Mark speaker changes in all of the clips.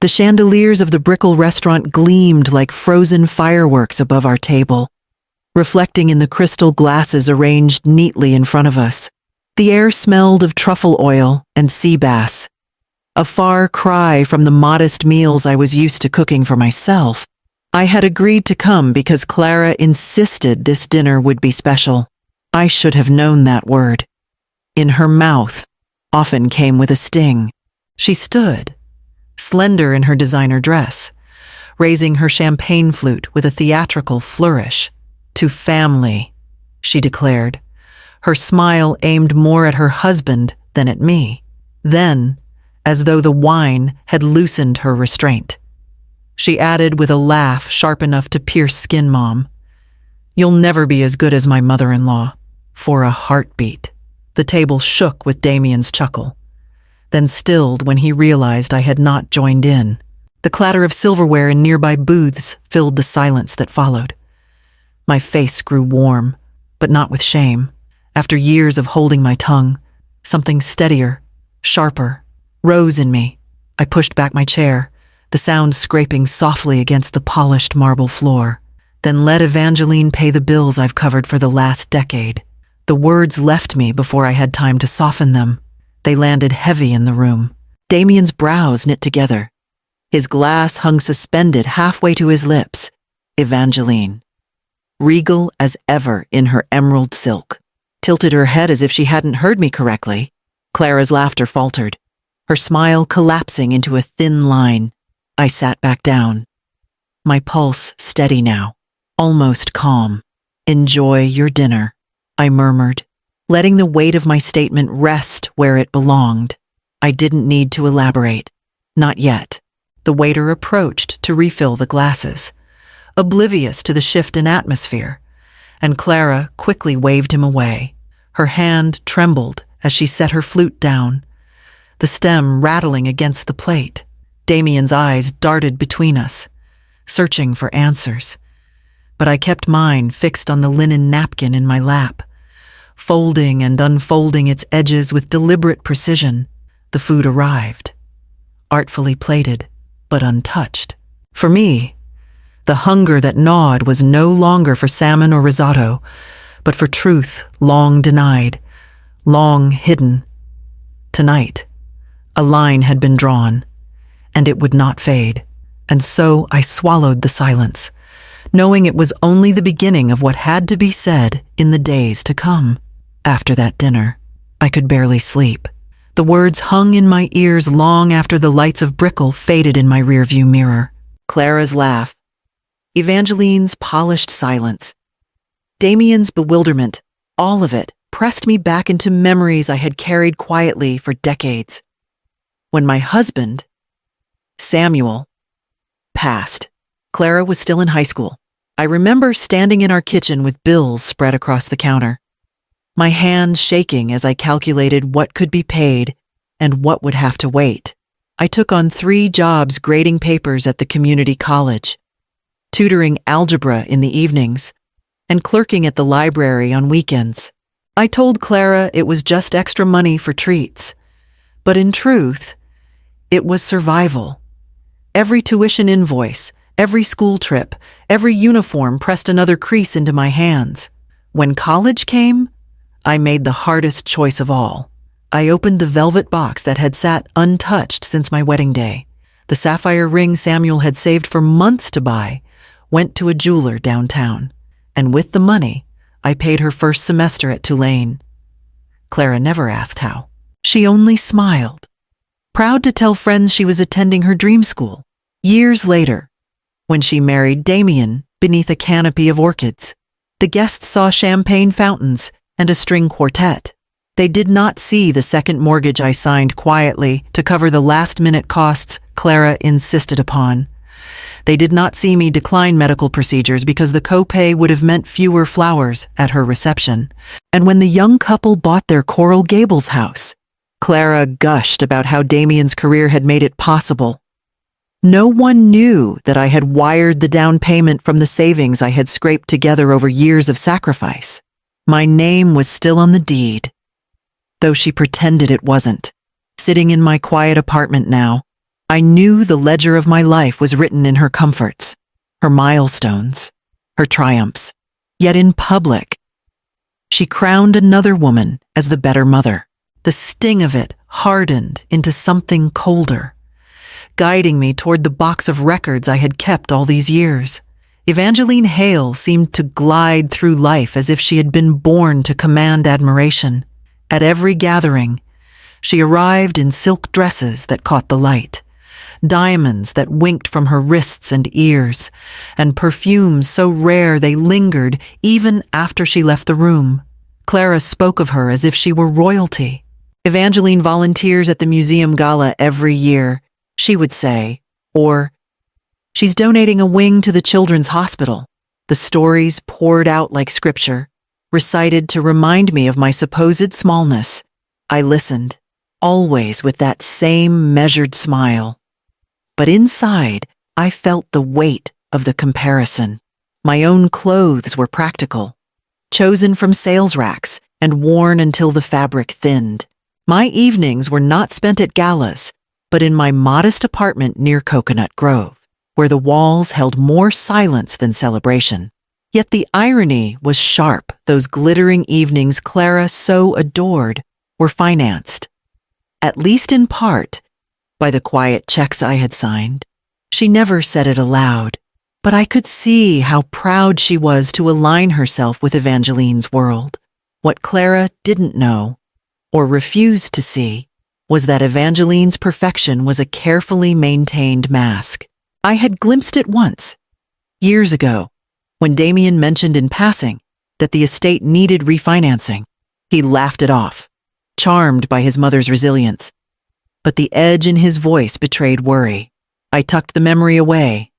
Speaker 1: The chandeliers of the Brickell restaurant gleamed like frozen fireworks above our table, reflecting in the crystal glasses arranged neatly in front of us. The air smelled of truffle oil and sea bass, a far cry from the modest meals I was used to cooking for myself. I had agreed to come because Clara insisted this dinner would be special. I should have known that word. In her mouth often came with a sting. She stood, slender in her designer dress, raising her champagne flute with a theatrical flourish. "To family," she declared, her smile aimed more at her husband than at me. Then, as though the wine had loosened her restraint, she added with a laugh sharp enough to pierce skin, "Mom, you'll never be as good as my mother-in-law, for a heartbeat." The table shook with Damien's chuckle, then stilled when he realized I had not joined in. The clatter of silverware in nearby booths filled the silence that followed. My face grew warm, but not with shame. After years of holding my tongue, something steadier, sharper, rose in me. I pushed back my chair, the sound scraping softly against the polished marble floor. "Then let Evangeline pay the bills I've covered for the last decade." The words left me before I had time to soften them. They landed heavy in the room. Damien's brows knit together. His glass hung suspended halfway to his lips. Evangeline, regal as ever in her emerald silk, tilted her head as if she hadn't heard me correctly. Clara's laughter faltered, her smile collapsing into a thin line. I sat back down, my pulse steady now, almost calm. "Enjoy your dinner," I murmured, letting the weight of my statement rest where it belonged. I didn't need to elaborate. Not yet. The waiter approached to refill the glasses, oblivious to the shift in atmosphere, and Clara quickly waved him away. Her hand trembled as she set her flute down, the stem rattling against the plate. Damien's eyes darted between us, searching for answers. But I kept mine fixed on the linen napkin in my lap, folding and unfolding its edges with deliberate precision. The food arrived, artfully plated, but untouched. For me, the hunger that gnawed was no longer for salmon or risotto, but for truth long denied, long hidden. Tonight, a line had been drawn, and it would not fade. And so I swallowed the silence, knowing it was only the beginning of what had to be said in the days to come. After that dinner, I could barely sleep. The words hung in my ears long after the lights of Brickell faded in my rearview mirror. Clara's laugh, Evangeline's polished silence, Damien's bewilderment, all of it pressed me back into memories I had carried quietly for decades. When my husband, Samuel, passed, Clara was still in high school. I remember standing in our kitchen with bills spread across the counter, my hands shaking as I calculated what could be paid and what would have to wait. I took on 3 jobs grading papers at the community college, tutoring algebra in the evenings, and clerking at the library on weekends. I told Clara it was just extra money for treats, but in truth, it was survival. Every tuition invoice, every school trip, every uniform pressed another crease into my hands. When college came, I made the hardest choice of all. I opened the velvet box that had sat untouched since my wedding day. The sapphire ring Samuel had saved for months to buy went to a jeweler downtown, and with the money, I paid her first semester at Tulane. Clara never asked how. She only smiled, proud to tell friends she was attending her dream school. Years later, when she married Damien beneath a canopy of orchids, the guests saw champagne fountains and a string quartet. They did not see the second mortgage I signed quietly to cover the last-minute costs Clara insisted upon. They did not see me decline medical procedures because the copay would have meant fewer flowers at her reception. And when the young couple bought their Coral Gables house, Clara gushed about how Damien's career had made it possible. No one knew that I had wired the down payment from the savings I had scraped together over years of sacrifice. My name was still on the deed, though she pretended it wasn't. Sitting in my quiet apartment now, I knew the ledger of my life was written in her comforts, her milestones, her triumphs. Yet in public, she crowned another woman as the better mother. The sting of it hardened into something colder, guiding me toward the box of records I had kept all these years. Evangeline Hale seemed to glide through life as if she had been born to command admiration. At every gathering, she arrived in silk dresses that caught the light, diamonds that winked from her wrists and ears, and perfumes so rare they lingered even after she left the room. Clara spoke of her as if she were royalty. Evangeline volunteers at the museum gala every year, she would say, or, she's donating a wing to the children's hospital. The stories poured out like scripture, recited to remind me of my supposed smallness. I listened, always with that same measured smile. But inside, I felt the weight of the comparison. My own clothes were practical, chosen from sales racks and worn until the fabric thinned. My evenings were not spent at galas, but in my modest apartment near Coconut Grove, where the walls held more silence than celebration. Yet the irony was sharp. Those glittering evenings Clara so adored were financed, at least in part, by the quiet checks I had signed. She never said it aloud, but I could see how proud she was to align herself with Evangeline's world. What Clara didn't know, or refused to see, was that Evangeline's perfection was a carefully maintained mask. I had glimpsed it once, years ago, when Damien mentioned in passing that the estate needed refinancing. He laughed it off, charmed by his mother's resilience. But the edge in his voice betrayed worry. I tucked the memory away,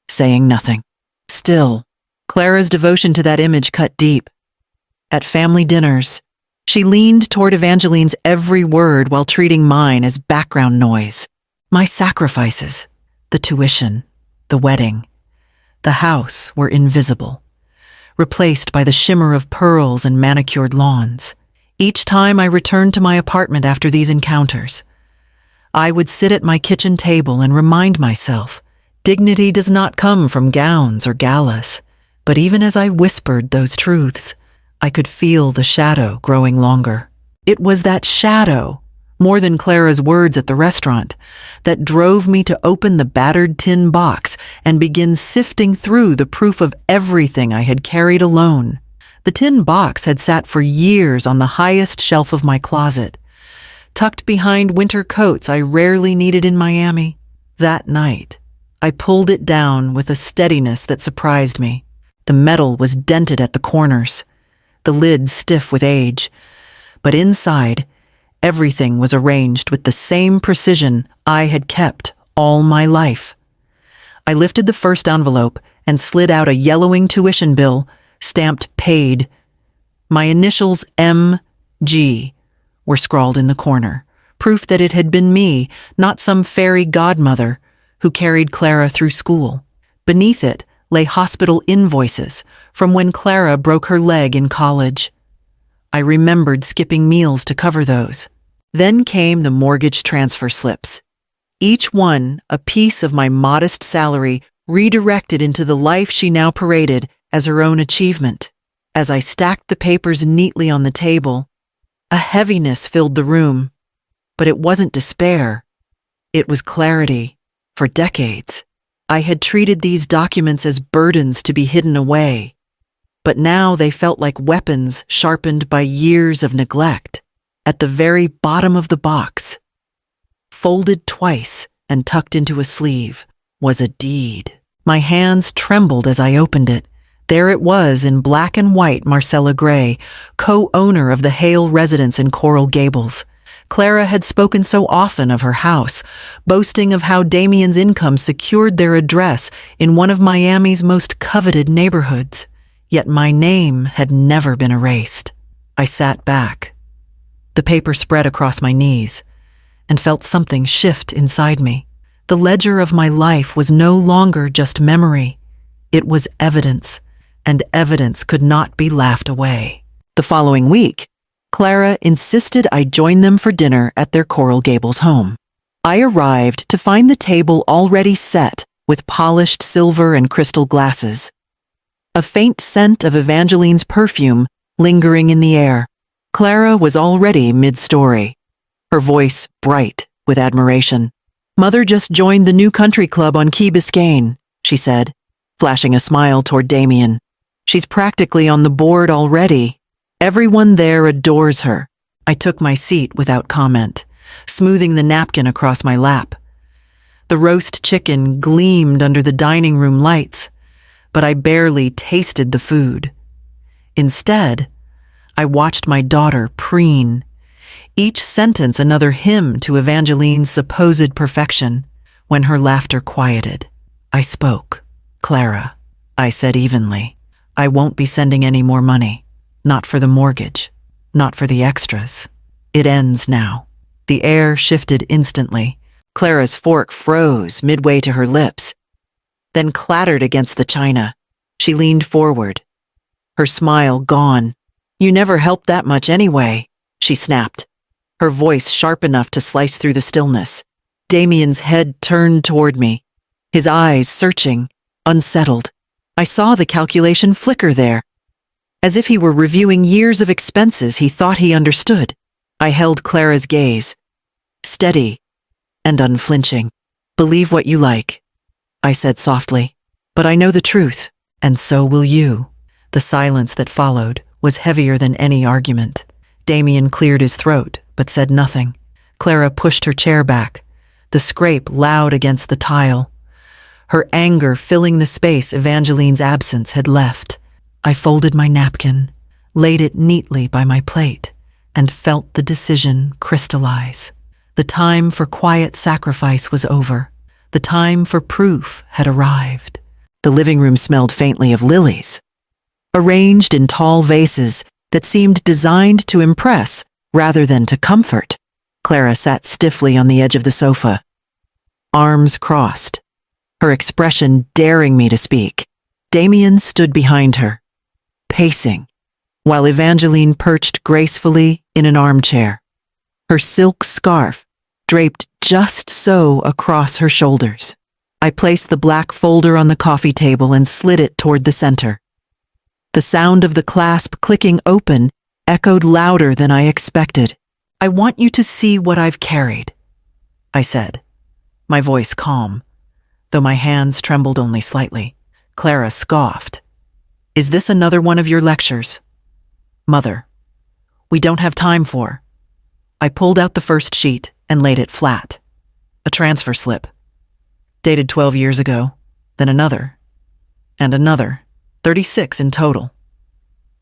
Speaker 1: saying nothing. Still, Clara's devotion to that image cut deep. At family dinners, she leaned toward Evangeline's every word while treating mine as background noise. My sacrifices, the tuition, the wedding, the house were invisible, replaced by the shimmer of pearls and manicured lawns. Each time I returned to my apartment after these encounters, I would sit at my kitchen table and remind myself, dignity does not come from gowns or galas. But even as I whispered those truths, I could feel the shadow growing longer. It was that shadow, more than Clara's words at the restaurant, that drove me to open the battered tin box and begin sifting through the proof of everything I had carried alone. The tin box had sat for years on the highest shelf of my closet, tucked behind winter coats I rarely needed in Miami. That night, I pulled it down with a steadiness that surprised me. The metal was dented at the corners, the lid stiff with age, but inside, everything was arranged with the same precision I had kept all my life. I lifted the first envelope and slid out a yellowing tuition bill, stamped paid. My initials M.G. were scrawled in the corner, proof that it had been me, not some fairy godmother, who carried Clara through school. Beneath it lay hospital invoices from when Clara broke her leg in college. I remembered skipping meals to cover those. Then came the mortgage transfer slips, each one a piece of my modest salary redirected into the life she now paraded as her own achievement. As I stacked the papers neatly on the table, a heaviness filled the room, but it wasn't despair. It was clarity. For decades, I had treated these documents as burdens to be hidden away, but now they felt like weapons sharpened by years of neglect. At the very bottom of the box, folded twice and tucked into a sleeve, was a deed. My hands trembled as I opened it. There it was in black and white, Marcella Gray, co-owner of the Hale residence in Coral Gables. Clara had spoken so often of her house, boasting of how Damien's income secured their address in one of Miami's most coveted neighborhoods. Yet my name had never been erased. I sat back. The paper spread across my knees, and felt something shift inside me. The ledger of my life was no longer just memory. It was evidence, and evidence could not be laughed away. The following week, Clara insisted I join them for dinner at their Coral Gables home. I arrived to find the table already set with polished silver and crystal glasses. A faint scent of Evangeline's perfume lingering in the air. Clara was already mid-story, her voice bright with admiration. "Mother just joined the new country club on Key Biscayne," she said, flashing a smile toward Damien. "She's practically on the board already. Everyone there adores her." I took my seat without comment, smoothing the napkin across my lap. The roast chicken gleamed under the dining room lights, but I barely tasted the food. Instead, I watched my daughter preen, each sentence another hymn to Evangeline's supposed perfection. When her laughter quieted, I spoke. "Clara," I said evenly, "I won't be sending any more money. Not for the mortgage. Not for the extras. It ends now." The air shifted instantly. Clara's fork froze midway to her lips, then clattered against the china. She leaned forward, her smile gone. "You never helped that much anyway," she snapped, her voice sharp enough to slice through the stillness. Damien's head turned toward me, his eyes searching, unsettled. I saw the calculation flicker there, as if he were reviewing years of expenses he thought he understood. I held Clara's gaze, steady and unflinching. "Believe what you like," I said softly, "but I know the truth, and so will you." The silence that followed was heavier than any argument. Damien cleared his throat, but said nothing. Clara pushed her chair back, the scrape loud against the tile, her anger filling the space Evangeline's absence had left. I folded my napkin, laid it neatly by my plate, and felt the decision crystallize. The time for quiet sacrifice was over. The time for proof had arrived. The living room smelled faintly of lilies, arranged in tall vases that seemed designed to impress rather than to comfort. Clara sat stiffly on the edge of the sofa, arms crossed, her expression daring me to speak. Damien stood behind her, pacing, while Evangeline perched gracefully in an armchair, her silk scarf draped just so across her shoulders. I placed the black folder on the coffee table and slid it toward the center. The sound of the clasp clicking open echoed louder than I expected. "I want you to see what I've carried," I said, my voice calm, though my hands trembled only slightly. Clara scoffed. "Is this another one of your lectures?" "Mother, we don't have time for." I pulled out the first sheet and laid it flat. A transfer slip, dated 12 years ago, then another, and another, 36 in total.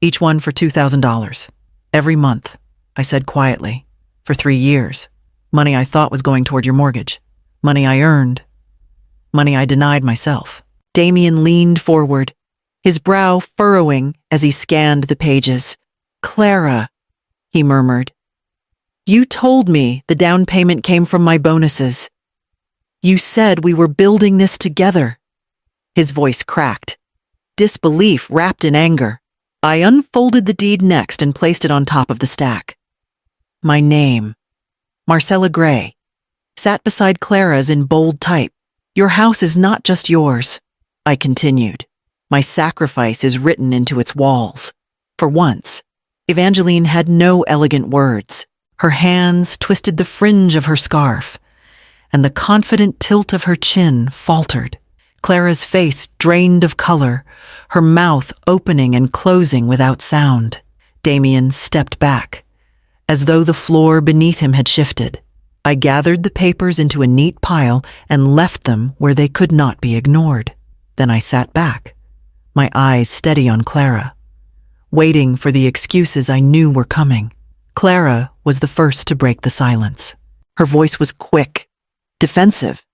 Speaker 1: Each one for $2,000. Every month, I said quietly, for 3 years. Money I thought was going toward your mortgage. Money I earned. Money I denied myself. Damien leaned forward, his brow furrowing as he scanned the pages. "Clara," he murmured, "you told me the down payment came from my bonuses. You said we were building this together." His voice cracked, disbelief wrapped in anger. I unfolded the deed next and placed it on top of the stack. My name, Marcella Gray, sat beside Clara's in bold type. "Your house is not just yours," I continued. "My sacrifice is written into its walls." For once, Evangeline had no elegant words. Her hands twisted the fringe of her scarf, and the confident tilt of her chin faltered. Clara's face drained of color, her mouth opening and closing without sound. Damien stepped back, as though the floor beneath him had shifted. I gathered the papers into a neat pile and left them where they could not be ignored. Then I sat back, my eyes steady on Clara, waiting for the excuses I knew were coming. Clara was the first to break the silence. Her voice was quick, defensive,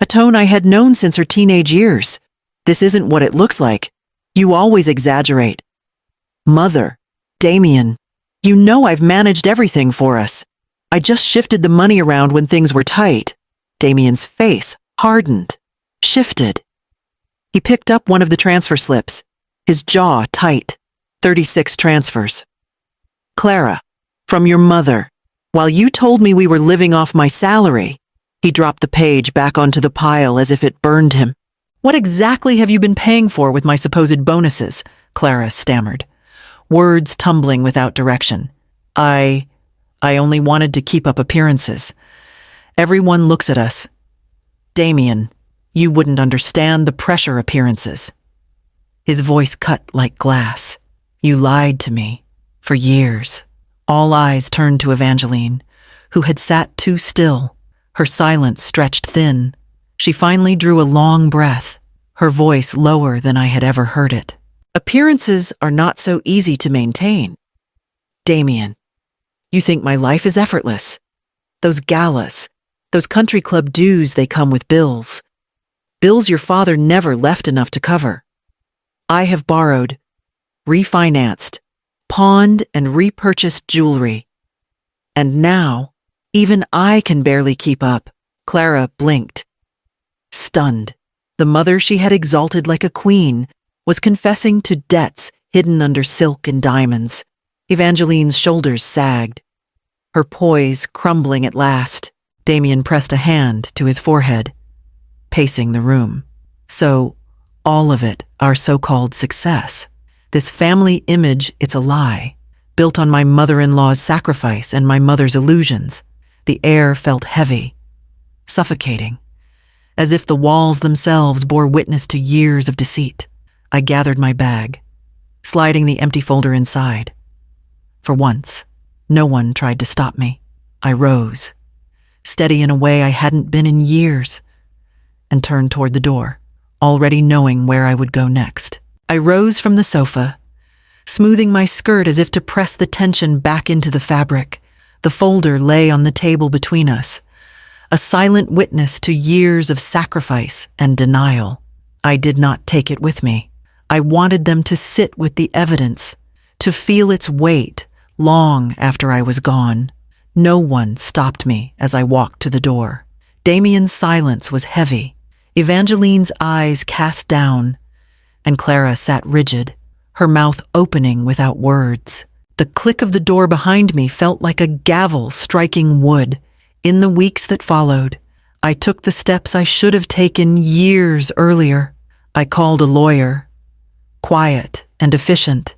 Speaker 1: a tone I had known since her teenage years. "This isn't what it looks like. You always exaggerate." "Mother, Damien, you know I've managed everything for us. I just shifted the money around when things were tight." Damien's face hardened, shifted. He picked up one of the transfer slips, his jaw tight. 36 transfers. "Clara, from your mother. While you told me we were living off my salary, He dropped the page back onto the pile as if it burned him. "What exactly have you been paying for with my supposed bonuses?" Clara stammered, words tumbling without direction. I only wanted to keep up appearances. Everyone looks at us. Damien, you wouldn't understand the pressure appearances." His voice cut like glass. "You lied to me. For years." All eyes turned to Evangeline, who had sat too still, her silence stretched thin. She finally drew a long breath, her voice lower than I had ever heard it. "Appearances are not so easy to maintain. Damien, you think my life is effortless. Those galas, those country club dues, they come with bills. Bills your father never left enough to cover. I have borrowed, refinanced, pawned and repurchased jewelry. And now, even I can barely keep up." Clara blinked, stunned. The mother she had exalted like a queen was confessing to debts hidden under silk and diamonds. Evangeline's shoulders sagged, her poise crumbling at last. Damien pressed a hand to his forehead, pacing the room. "So, all of it, our so-called success. This family image, it's a lie, built on my mother-in-law's sacrifice and my mother's illusions." The air felt heavy, suffocating, as if the walls themselves bore witness to years of deceit. I gathered my bag, sliding the empty folder inside. For once, no one tried to stop me. I rose, steady in a way I hadn't been in years, and turned toward the door, already knowing where I would go next. I rose from the sofa, smoothing my skirt as if to press the tension back into the fabric. The folder lay on the table between us, a silent witness to years of sacrifice and denial. I did not take it with me. I wanted them to sit with the evidence, to feel its weight long after I was gone. No one stopped me as I walked to the door. Damien's silence was heavy, Evangeline's eyes cast down, and Clara sat rigid, her mouth opening without words. The click of the door behind me felt like a gavel striking wood. In the weeks that followed, I took the steps I should have taken years earlier. I called a lawyer, quiet and efficient,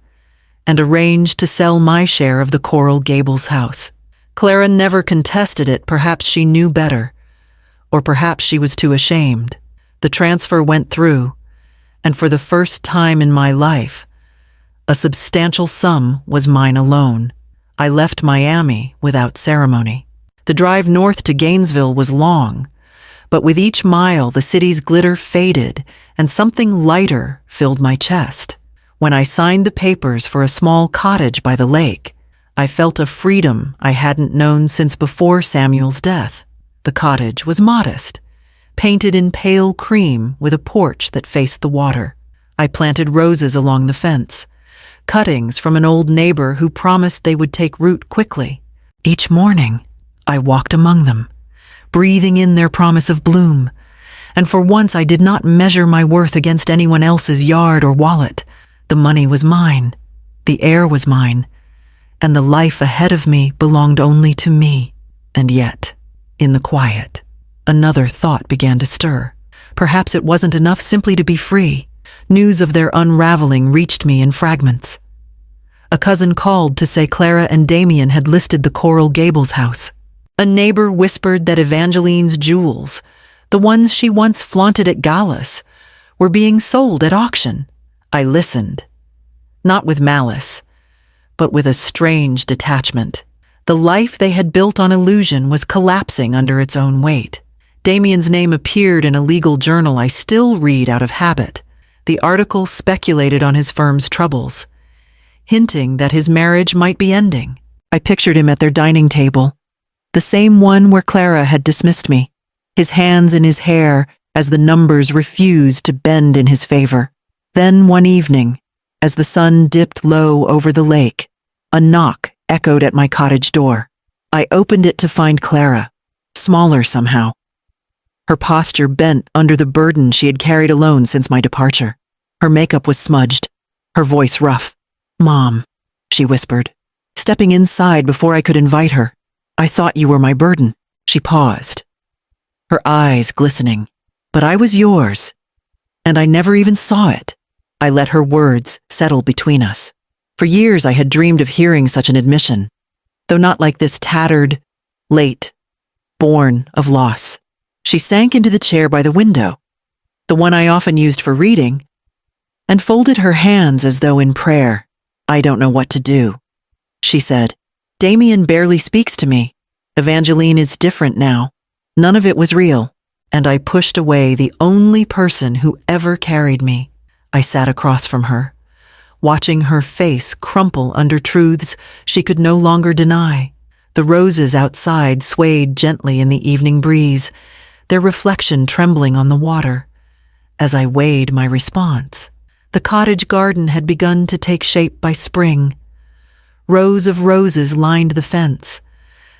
Speaker 1: and arranged to sell my share of the Coral Gables house. Clara never contested it. Perhaps she knew better, or perhaps she was too ashamed. The transfer went through, and for the first time in my life, a substantial sum was mine alone. I left Miami without ceremony. The drive north to Gainesville was long, but with each mile the city's glitter faded and something lighter filled my chest. When I signed the papers for a small cottage by the lake, I felt a freedom I hadn't known since before Samuel's death. The cottage was modest, painted in pale cream with a porch that faced the water. I planted roses along the fence, cuttings from an old neighbor who promised they would take root quickly. Each morning, I walked among them, breathing in their promise of bloom, and for once I did not measure my worth against anyone else's yard or wallet. The money was mine, the air was mine, and the life ahead of me belonged only to me. And yet, in the quiet, another thought began to stir. Perhaps it wasn't enough simply to be free. News of their unraveling reached me in fragments. A cousin called to say Clara and Damien had listed the Coral Gables house. A neighbor whispered that Evangeline's jewels, the ones she once flaunted at galas, were being sold at auction. I listened, not with malice, but with a strange detachment. The life they had built on illusion was collapsing under its own weight. Damien's name appeared in a legal journal I still read out of habit. The article speculated on his firm's troubles, hinting that his marriage might be ending. I pictured him at their dining table, the same one where Clara had dismissed me, his hands in his hair as the numbers refused to bend in his favor. Then one evening, as the sun dipped low over the lake, a knock echoed at my cottage door. I opened it to find Clara, smaller somehow, her posture bent under the burden she had carried alone since my departure. Her makeup was smudged, her voice rough. "Mom," she whispered, stepping inside before I could invite her. "I thought you were my burden." She paused, her eyes glistening. But I was yours, and I never even saw it. I let her words settle between us. For years I had dreamed of hearing such an admission, though not like this, tattered, late, born of loss. She sank into the chair by the window, the one I often used for reading, and folded her hands as though in prayer. I don't know what to do, she said. Damien barely speaks to me. Evangeline is different now. None of it was real, and I pushed away the only person who ever carried me. I sat across from her, watching her face crumple under truths she could no longer deny. The roses outside swayed gently in the evening breeze, their reflection trembling on the water. As I weighed my response, the cottage garden had begun to take shape by spring. Rows of roses lined the fence,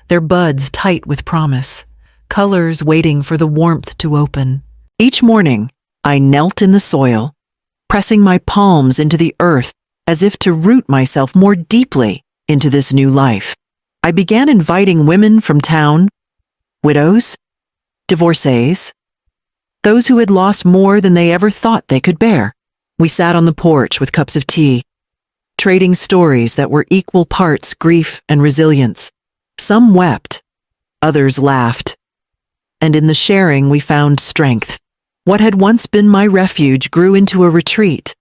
Speaker 1: their buds tight with promise, colors waiting for the warmth to open. Each morning, I knelt in the soil, pressing my palms into the earth as if to root myself more deeply into this new life. I began inviting women from town, widows, divorcees, those who had lost more than they ever thought they could bear. We sat on the porch with cups of tea, trading stories that were equal parts grief and resilience. Some wept, others laughed, and in the sharing we found strength. What had once been my refuge grew into a retreat,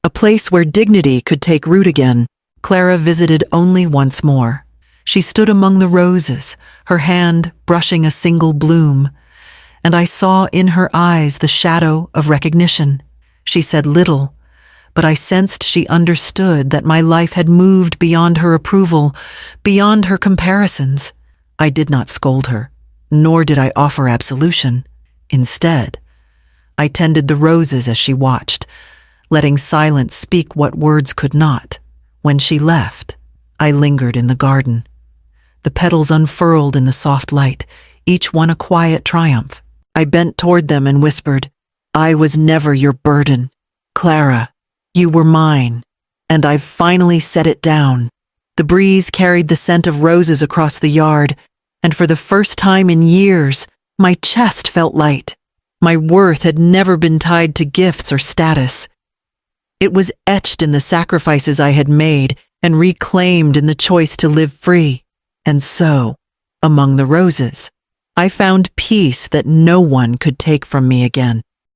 Speaker 1: a place where dignity could take root again. Clara visited only once more. She stood among the roses, her hand brushing a single bloom, and I saw in her eyes the shadow of recognition. She said little, but I sensed she understood that my life had moved beyond her approval, beyond her comparisons. I did not scold her, nor did I offer absolution. Instead, I tended the roses as she watched, letting silence speak what words could not. When she left, I lingered in the garden. The petals unfurled in the soft light, each one a quiet triumph. I bent toward them and whispered, I was never your burden. Clara, you were mine, and I've finally set it down. The breeze carried the scent of roses across the yard, and for the first time in years, my chest felt light. My worth had never been tied to gifts or status. It was etched in the sacrifices I had made and reclaimed in the choice to live free. And so, among the roses, I found peace that no one could take from me again.